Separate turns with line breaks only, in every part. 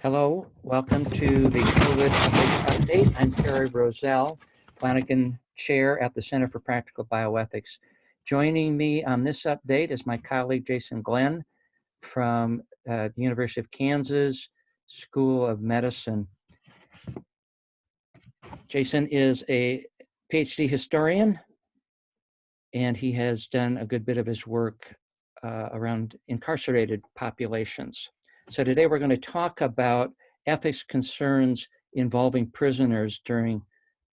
Hello, welcome to the COVID update. I'm Terry Rosell, Flanagan Chair at the Center for Practical Bioethics. Joining me on this update is my colleague Jason Glenn from the University of Kansas School of Medicine. Jason is a PhD historian, and he has done a good bit of his work around incarcerated populations. So today we're going to talk about ethics concerns involving prisoners during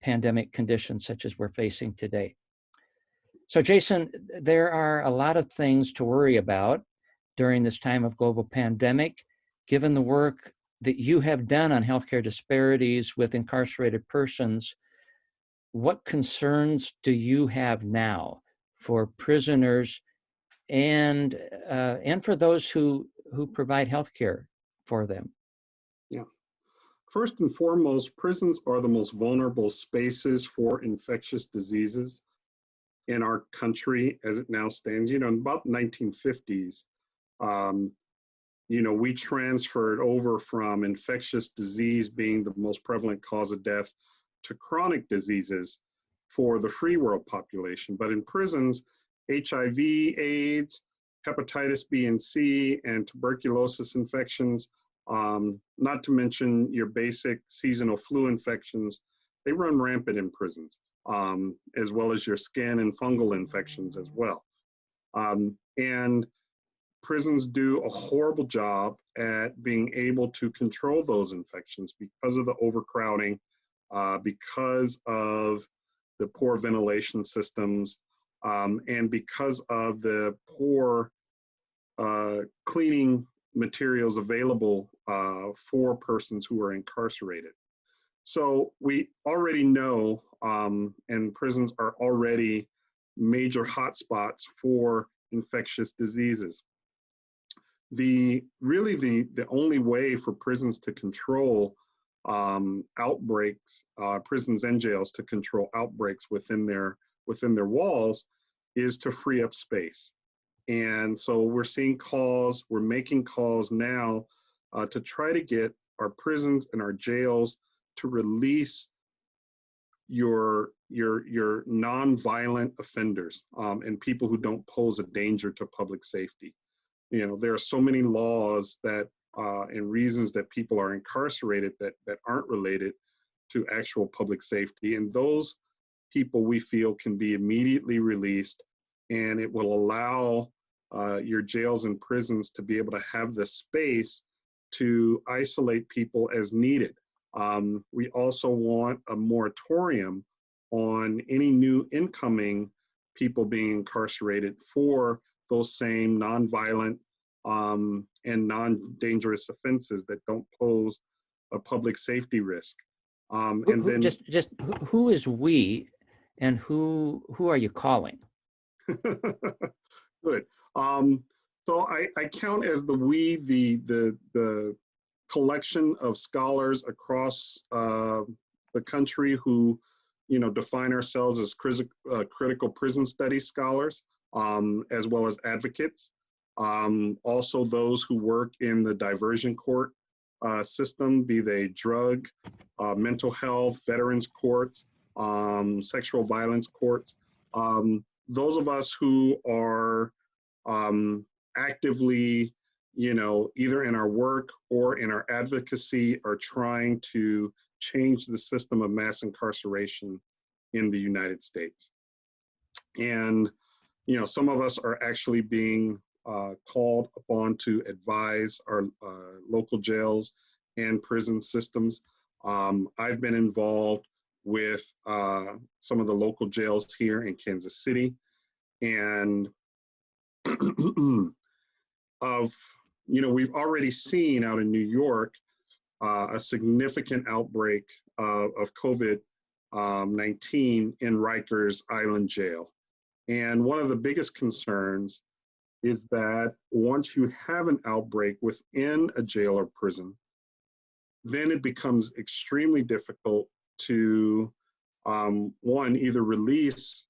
pandemic conditions such as we're facing today. So Jason, there are a lot of things to worry about during this time of global pandemic. Given the work that you have done on healthcare disparities with incarcerated persons, what concerns do you have now for prisoners and for those who provide healthcare for them?
Yeah. First and foremost, prisons are the most vulnerable spaces for infectious diseases in our country as it now stands. In about 1950s, we transferred over from infectious disease being the most prevalent cause of death to chronic diseases for the free world population. But in prisons, HIV, AIDS, hepatitis B and C, and tuberculosis infections, not to mention your basic seasonal flu infections, they run rampant in prisons, as well as your skin and fungal infections as well. And prisons do a horrible job at being able to control those infections because of the overcrowding, because of the poor ventilation systems, and because of the poor cleaning materials available for persons who are incarcerated. So we already know, and prisons are already major hotspots for infectious diseases. The only way for prisons to control outbreaks, prisons and jails to control outbreaks within their walls, is to free up space. And so we're making calls now to try to get our prisons and our jails to release your non-violent offenders and people who don't pose a danger to public safety. There are so many laws that and reasons that people are incarcerated that aren't related to actual public safety. And those people, we feel, can be immediately released, and it will allow your jails and prisons to be able to have the space to isolate people as needed. We also want a moratorium on any new incoming people being incarcerated for those same nonviolent and non-dangerous offenses that don't pose a public safety risk.
Who is we, and who are you calling?
Good. So I count as the we the collection of scholars across the country who define ourselves as critical prison studies scholars, as well as advocates. Also those who work in the diversion court system, be they drug, mental health, veterans courts, sexual violence courts. Those of us who are actively, either in our work or in our advocacy, are trying to change the system of mass incarceration in the United States. And, some of us are actually being called upon to advise our local jails and prison systems. I've been involved with some of the local jails here in Kansas City, and we've already seen out in New York a significant outbreak of COVID-19 in Rikers Island Jail. And one of the biggest concerns is that once you have an outbreak within a jail or prison, then it becomes extremely difficult to, one, either release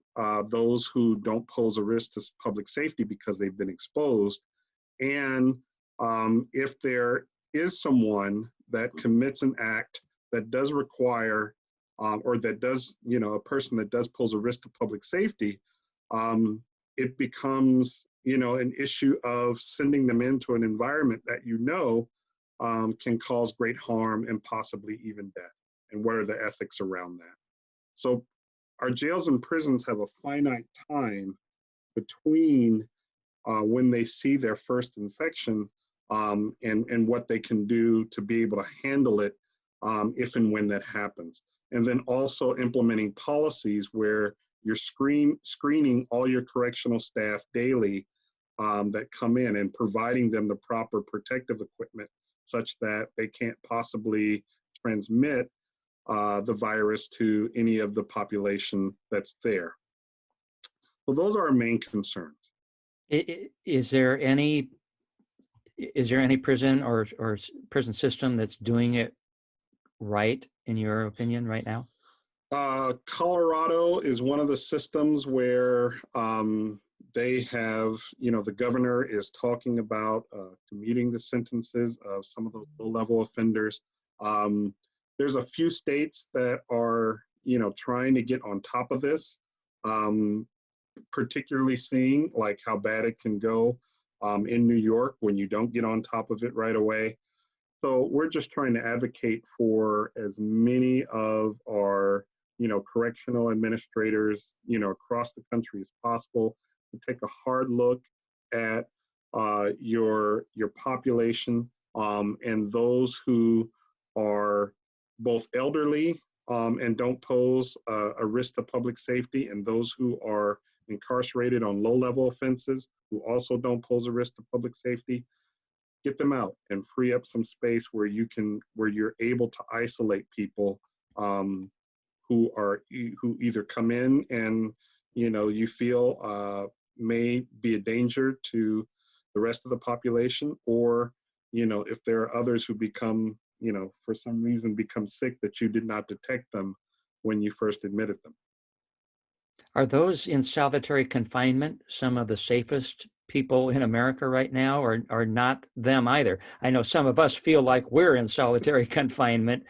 those who don't pose a risk to public safety because they've been exposed, and if there is someone that commits an act that does require, or that does, a person that does pose a risk to public safety, it becomes, an issue of sending them into an environment that can cause great harm and possibly even death. And what are the ethics around that? So our jails and prisons have a finite time between when they see their first infection, and what they can do to be able to handle it if and when that happens. And then also implementing policies where you're screening all your correctional staff daily that come in, and providing them the proper protective equipment such that they can't possibly transmit the virus to any of the population that's there. So those are our main concerns.
Is there any prison or prison system that's doing it right, in your opinion, right now?
Colorado is one of the systems where they have, the governor is talking about commuting the sentences of some of those low-level offenders. There's a few states that are, trying to get on top of this, particularly seeing like how bad it can go in New York when you don't get on top of it right away. So we're just trying to advocate for as many of our, correctional administrators, across the country as possible to take a hard look at your population, and those who are both elderly and don't pose a risk to public safety, and those who are incarcerated on low-level offenses who also don't pose a risk to public safety. Get them out and free up some space where you're able to isolate people who either come in and you feel may be a danger to the rest of the population, or if there are others who become for some reason become sick that you did not detect them when you first admitted them.
Are those in solitary confinement some of the safest people in America right now, or not them either? I know some of us feel like we're in solitary confinement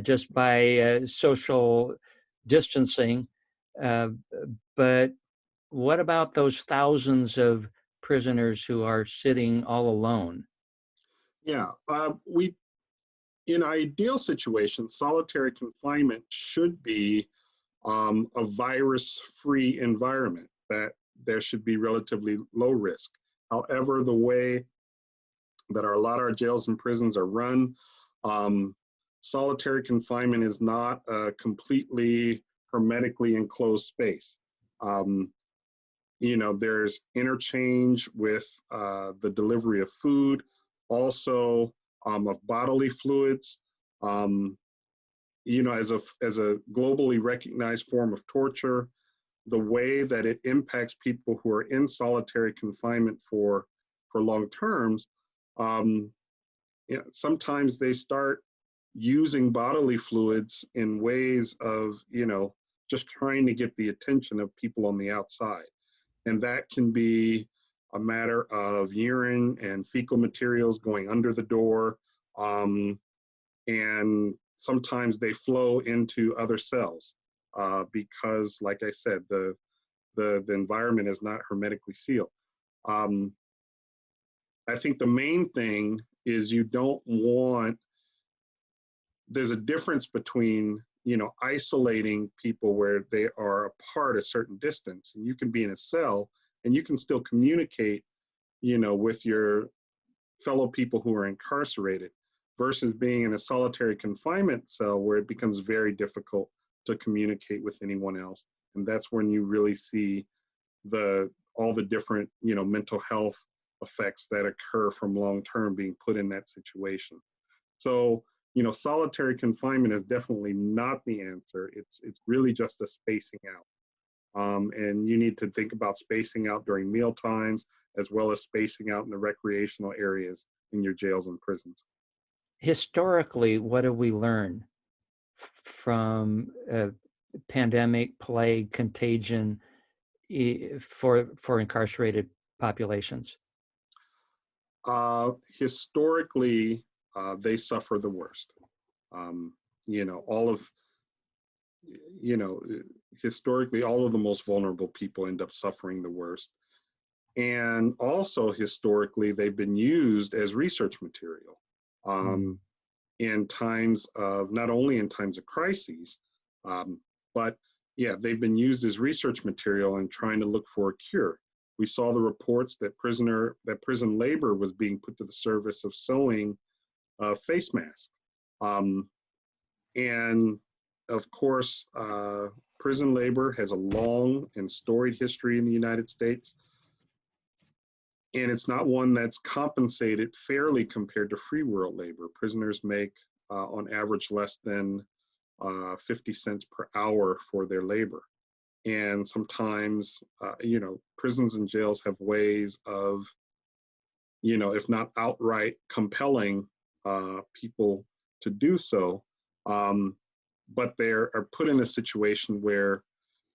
just by social distancing, but what about those thousands of prisoners who are sitting all alone?
Yeah, we in ideal situation, solitary confinement should be a virus-free environment, that there should be relatively low risk. However, the way that a lot of our jails and prisons are run, solitary confinement is not a completely hermetically enclosed space. There's interchange with the delivery of food, also of bodily fluids. As a globally recognized form of torture, the way that it impacts people who are in solitary confinement for long terms, sometimes they start using bodily fluids in ways of, just trying to get the attention of people on the outside. And that can be a matter of urine and fecal materials going under the door. And sometimes they flow into other cells because, like I said, the environment is not hermetically sealed. I think the main thing is there's a difference between, isolating people where they are apart a certain distance, and you can be in a cell and you can still communicate, with your fellow people who are incarcerated, versus being in a solitary confinement cell where it becomes very difficult to communicate with anyone else. And that's when you really see all the different, mental health effects that occur from long-term being put in that situation. So, solitary confinement is definitely not the answer. It's really just a spacing out. And you need to think about spacing out during meal times, as well as spacing out in the recreational areas in your jails and prisons.
Historically, what do we learn from pandemic, plague, contagion for incarcerated populations?
Historically, they suffer the worst. You know, all of, you know, historically, all of the most vulnerable people end up suffering the worst. And also historically, they've been used as research material in times of, not only in times of crises, but yeah, they've been used as research material in trying to look for a cure. We saw the reports that prison labor was being put to the service of sewing face masks. And of course, prison labor has a long and storied history in the United States. And it's not one that's compensated fairly compared to free world labor. Prisoners make, on average, less than 50 cents per hour for their labor. And sometimes, you know, prisons and jails have ways of, you know, if not outright compelling people to do so, but they are put in a situation where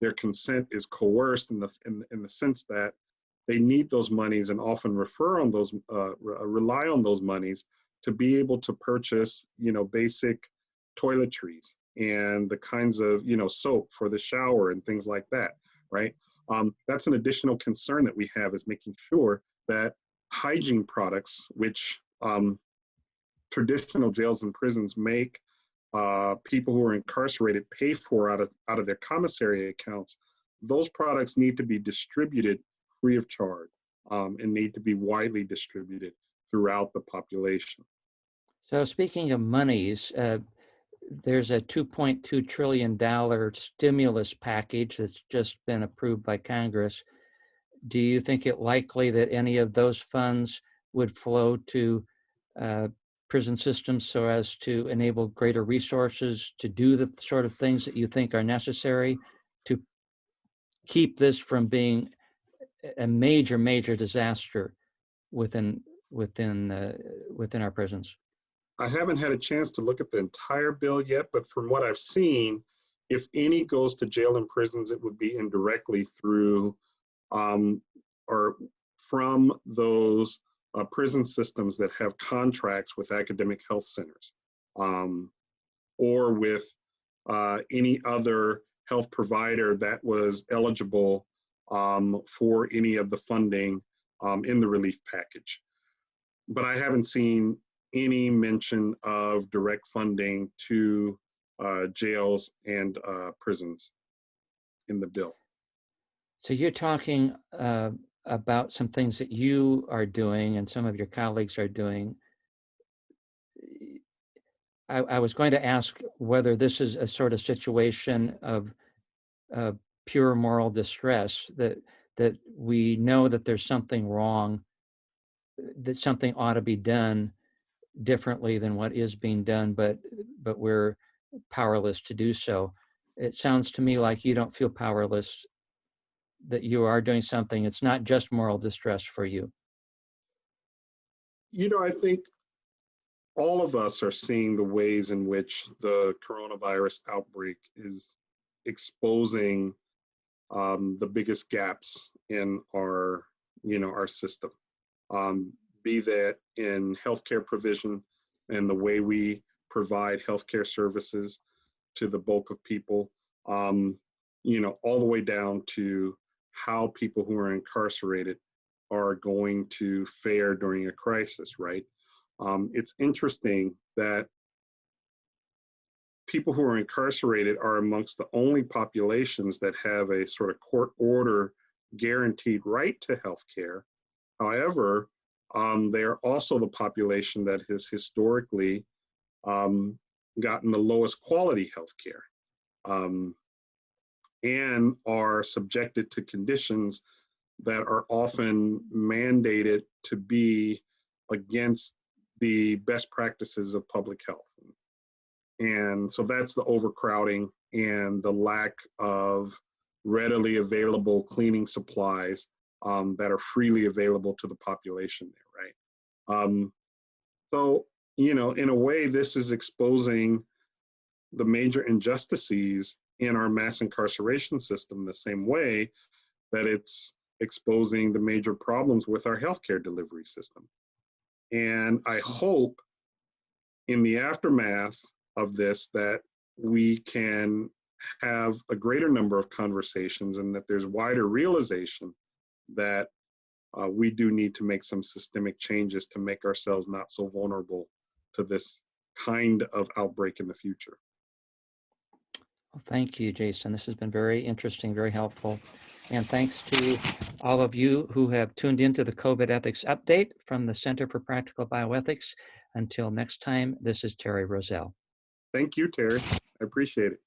their consent is coerced in the sense that they need those monies and often rely on those monies to be able to purchase, you know, basic toiletries and the kinds of, you know, soap for the shower and things like that, right? That's an additional concern that we have, is making sure that hygiene products, which traditional jails and prisons make people who are incarcerated pay for out of their commissary accounts, those products need to be distributed free of charge, and need to be widely distributed throughout the population.
So speaking of monies, there's a $2.2 trillion stimulus package that's just been approved by Congress. Do you think it likely that any of those funds would flow to prison systems so as to enable greater resources to do the sort of things that you think are necessary to keep this from being a major disaster within our prisons?
I haven't had a chance to look at the entire bill yet, but from what I've seen, if any goes to jail and prisons, it would be indirectly through or from those prison systems that have contracts with academic health centers, or with any other health provider that was eligible for any of the funding in the relief package. But I haven't seen any mention of direct funding to jails and prisons in the bill.
So you're talking about some things that you are doing and some of your colleagues are doing. I was going to ask whether this is a sort of situation of pure moral distress, that we know that there's something wrong, that something ought to be done differently than what is being done, but we're powerless to do so. It sounds to me like you don't feel powerless, that you are doing something. It's not just moral distress for you.
You know, I think all of us are seeing the ways in which the coronavirus outbreak is exposing the biggest gaps in our, you know, our system, be that in healthcare provision and the way we provide healthcare services to the bulk of people, you know, all the way down to how people who are incarcerated are going to fare during a crisis, right? It's interesting that people who are incarcerated are amongst the only populations that have a sort of court order guaranteed right to health care. However, they are also the population that has historically gotten the lowest quality health care, and are subjected to conditions that are often mandated to be against the best practices of public health. And so that's the overcrowding and the lack of readily available cleaning supplies that are freely available to the population there, right? So, you know, in a way, this is exposing the major injustices in our mass incarceration system the same way that it's exposing the major problems with our healthcare delivery system. And I hope in the aftermath of this that we can have a greater number of conversations and that there's wider realization that we do need to make some systemic changes to make ourselves not so vulnerable to this kind of outbreak in the future.
Well, thank you, Jason. This has been very interesting, very helpful. And thanks to all of you who have tuned into the COVID Ethics Update from the Center for Practical Bioethics. Until next time, this is Terry Rosell.
Thank you, Terry. I appreciate it.